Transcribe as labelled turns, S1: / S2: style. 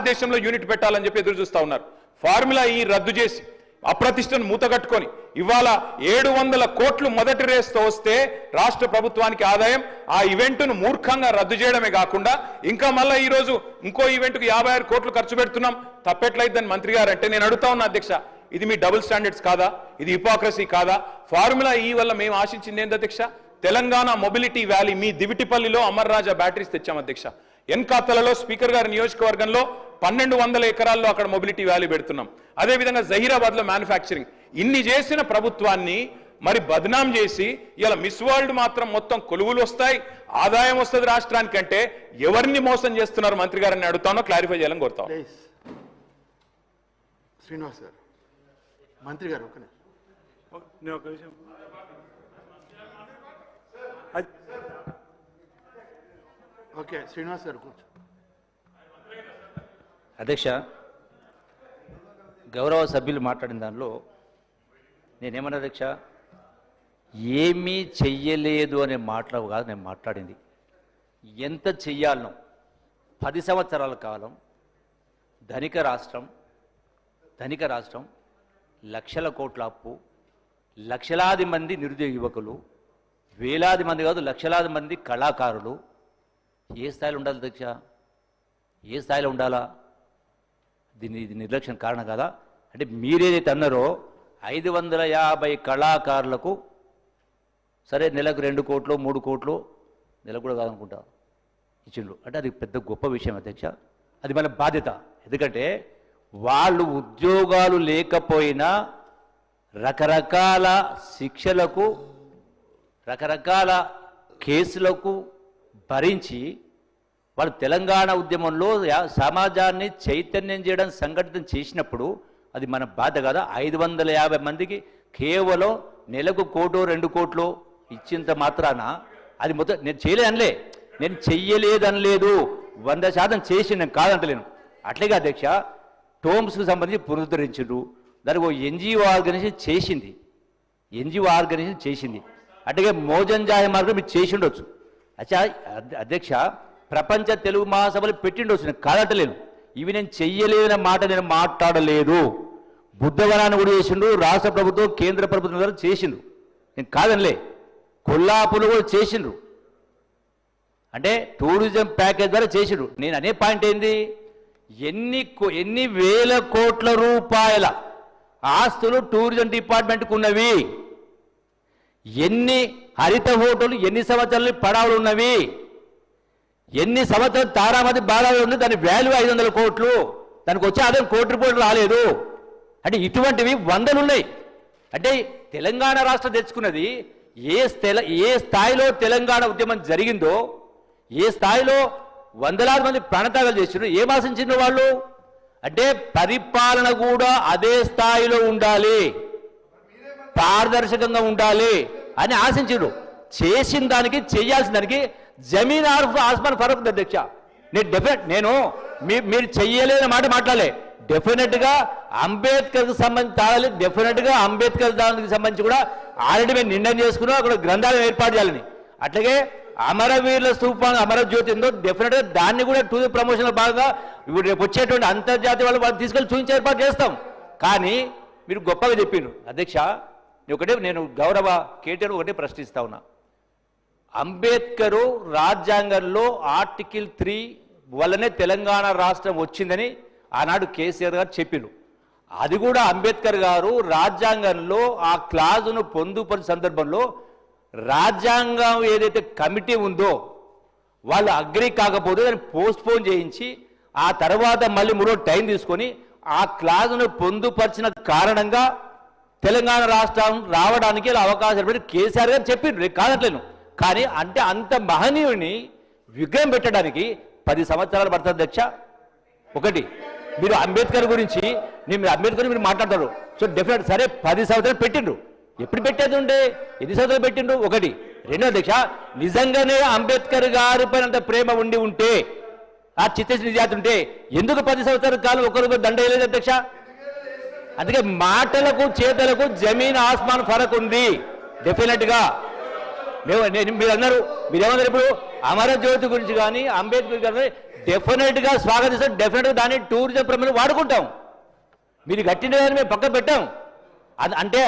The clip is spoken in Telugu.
S1: భారతదేశంలో యూనిట్ పెట్టాలని చెప్పి ఎదురు చూస్తా ఉన్నారు. ఫార్ములా ఈ రద్దు చేసి అప్రతిష్టను మూతగట్టుకొని ఇవాళ 700 కోట్లు మొదటి రేస్తో వస్తే రాష్ట్ర ప్రభుత్వానికి ఆదాయం ఆ ఈవెంట్ను మూర్ఖంగా రద్దు చేయడమే కాకుండా ఇంకా మళ్ళీ ఈరోజు ఇంకో ఈవెంట్కు 56 కోట్లు ఖర్చు పెడుతున్నాం. తప్పెట్లయిద్దని మంత్రి గారు అంటే నేను అడుగుతా ఉన్నా అధ్యక్ష, ఇది మీ డబుల్ స్టాండర్డ్స్ కాదా? ఇది హిపోక్రసీ కాదా? ఫార్ములా ఈ వల్ల మేము ఆశించింది ఏంది అధ్యక్ష? తెలంగాణ మొబిలిటీ వ్యాలీ మీ దివిటిపల్లిలో అమర్ రాజా బ్యాటరీస్ తెచ్చాం అధ్యక్ష. ఎన్కాతలలో స్పీకర్ గారి నియోజకవర్గంలో 1200 ఎకరాల్లో అక్కడ మొబిలిటీ వ్యాలీ పెడుతున్నాం. అదేవిధంగా జహీరాబాద్లో మ్యానుఫ్యాక్చరింగ్. ఇన్ని చేసిన ప్రభుత్వాన్ని మరి బద్నాం చేసి ఇలా మిస్ వరల్డ్ మాత్రం మొత్తం కొలువులు వస్తాయి, ఆదాయం వస్తుంది రాష్ట్రానికి అంటే ఎవరిని మోసం చేస్తున్నారు మంత్రి గారిని అడుగుతానో క్లారిఫై చేయాలని కోరుతాం.
S2: శ్రీనివాస్ గారు, మంత్రి గారు ఒక విషయం. ఓకే శ్రీనివాస్ గారు కూర్చో.
S3: అధ్యక్ష, గౌరవ సభ్యులు మాట్లాడిన దానిలో నేనేమన్నా అధ్యక్ష, ఏమీ చెయ్యలేదు అనే మాటలు కాదు నేను మాట్లాడింది. ఎంత చెయ్యాలనో 10 సంవత్సరాల కాలం ధనిక రాష్ట్రం లక్షల కోట్ల అప్పు, లక్షలాది మంది నిరుద్యోగ యువకులు, వేలాది మంది కాదు లక్షలాది మంది కళాకారులు ఏ స్థాయిలో ఉండాలి అధ్యక్ష? ఏ స్థాయిలో ఉండాలా? ఇది నిర్లక్ష్యం కారణం కదా? అంటే మీరేదైతే అన్నారో 550 కళాకారులకు సరే నెలకు 2 కోట్లు 3 కోట్లు నెలకు కూడా కాదనుకుంటా ఇచ్చిండ్రు. అంటే అది పెద్ద గొప్ప విషయం అధ్యక్ష. అది మన బాధ్యత. ఎందుకంటే వాళ్ళు ఉద్యోగాలు లేకపోయినా రకరకాల శిక్షలకు రకరకాల కేసులకు భరించి వాళ్ళు తెలంగాణ ఉద్యమంలో సమాజాన్ని చైతన్యం చేయడం సంఘటితం చేసినప్పుడు అది మన బాధ్యత కదా. 550 మందికి కేవలం నెలకు 1 కోటో 2 కోట్లు ఇచ్చేంత మాత్రాన అది మొత్తం నేను చేయలేదనలే, నేను చెయ్యలేదనలేదు, 100% చేసి నేను కాదంటలేను. అట్లాగే అధ్యక్ష టోమ్స్కి సంబంధించి పునరుద్ధరించారు, దానికి ఒక ఎన్జిఓ ఆర్గనైజేషన్ చేసింది. అట్లాగే మోజంజాయి మార్గం మీరు చేసి ఉండొచ్చు. అచ్చా అధ్యక్ష, ప్రపంచ తెలుగు మహాసభలు పెట్టిండొచ్చు, నేను కాదంటలేను. ఇవి నేను చెయ్యలేదన్న మాట నేను మాట్లాడలేదు. బుద్ధవనాన్ని కూడా చేసిండు, రాష్ట్ర ప్రభుత్వం కేంద్ర ప్రభుత్వం ద్వారా చేసిండ్రు, నేను కాదనలే. కొల్లాపులు కూడా చేసిండ్రు, అంటే టూరిజం ప్యాకేజ్ ద్వారా చేసిండ్రు. నేను అనే పాయింట్ ఏంది, ఎన్ని వేల కోట్ల రూపాయల ఆస్తులు టూరిజం డిపార్ట్మెంట్కు ఉన్నవి, ఎన్ని హరిత హోటలు ఎన్ని సంవత్సరాలు పడావులు ఉన్నవి, ఎన్ని సంవత్సరాలు తారామతి బాగా ఉంది, దాని వాల్యూ 500 కోట్లు, దానికి వచ్చే ఆదాయం 1 కోటి రూపాయలు రాలేదు. అంటే ఇటువంటివి 100లు ఉన్నాయి. అంటే తెలంగాణ రాష్ట్రం తెచ్చుకున్నది ఏ స్థాయిలో తెలంగాణ ఉద్యమం జరిగిందో, ఏ స్థాయిలో వందలాది మంది ప్రాణత్యాగాలు చేసిండ్రు, ఏం ఆశించిండ్రు వాళ్ళు అంటే పరిపాలన కూడా అదే స్థాయిలో ఉండాలి, పారదర్శకంగా ఉండాలి అని ఆశించిండ్రు. చేసిన దానికి చేయాల్సిన దానికి జమీన్ ఆస్మాన్ ఫరక్ ఉంది అధ్యక్ష. నేను మీరు చెయ్యలేని మాట మాట్లాడలే. డెఫినెట్గా అంబేద్కర్కి సంబంధించి డెఫినెట్గా అంబేద్కర్ దానికి సంబంధించి కూడా ఆల్రెడీ మేము నిర్ణయం చేసుకున్నాం, అక్కడ గ్రంథాలయం ఏర్పాటు చేయాలని. అట్లాగే అమరవీరుల స్థూపాన్ని అమరజ్యోతి ఉందో డెఫినెట్గా దాన్ని కూడా టూరిజం ప్రమోషన్ భాగంగా ఇప్పుడు రేపు వచ్చేటువంటి అంతర్జాతీయ వాళ్ళు తీసుకెళ్ళి చూపించే ఏర్పాటు చేస్తాం. కానీ మీరు గొప్పగా చెప్పిండ్రు అధ్యక్ష. నేను గౌరవ కేటీఆర్ ఒకటే ప్రశ్నిస్తా ఉన్నా. అంబేద్కరు రాజ్యాంగంలో ఆర్టికల్ 3 వల్లనే తెలంగాణ రాష్ట్రం వచ్చిందని ఆనాడు కేసీఆర్ గారు చెప్పిరు. అది కూడా అంబేద్కర్ గారు రాజ్యాంగంలో ఆ క్లాజును పొందుపరిచిన సందర్భంలో రాజ్యాంగం ఏదైతే కమిటీ ఉందో వాళ్ళు అగ్రి కాకపోతే దాన్ని పోస్ట్పోన్ చేయించి ఆ తర్వాత మళ్ళీ 3 టైం తీసుకొని ఆ క్లాజును పొందుపరిచిన కారణంగా తెలంగాణ రాష్ట్రం రావడానికి అవకాశం పెట్టి కేసీఆర్ గారు చెప్పిండ్రు, కాదట్లేను. కానీ అంటే అంత మహనీయుని విగ్రహం పెట్టడానికి 10 సంవత్సరాలు పడుతుంది అధ్యక్ష. ఒకటి మీరు అంబేద్కర్ గురించి మీరు మాట్లాడతారు. సో డెఫినెట్ సరే 10 సంవత్సరాలు పెట్టిండ్రు, ఎప్పుడు పెట్టేది ఉండే ఎన్ని సంవత్సరాలు పెట్టిండ్రు? ఒకటి. రెండో అధ్యక్ష, నిజంగానే అంబేద్కర్ గారి పైన అంత ప్రేమ ఉండి ఉంటే ఆ చిత్తశుద్ధి నిజాతి ఉంటే ఎందుకు 10 సంవత్సరాల కాలం ఒకరికి దండ వేయలేదు అధ్యక్ష? అందుకే మాటలకు చేతలకు జమీన్ ఆస్మాన్ ఫరక్ ఉంది డెఫినెట్గా. మీరు అన్నారు, మీరేమన్నారు ఇప్పుడు అమరజ్యోతి గురించి కానీ అంబేద్కర్ గారి డెఫినెట్గా స్వాగతిస్తాం, డెఫినెట్గా దాన్ని టూరిజం ప్రముఖులు వాడుకుంటాం. మీరు కట్టిన మేము పక్క పెట్టాం. అది అంటే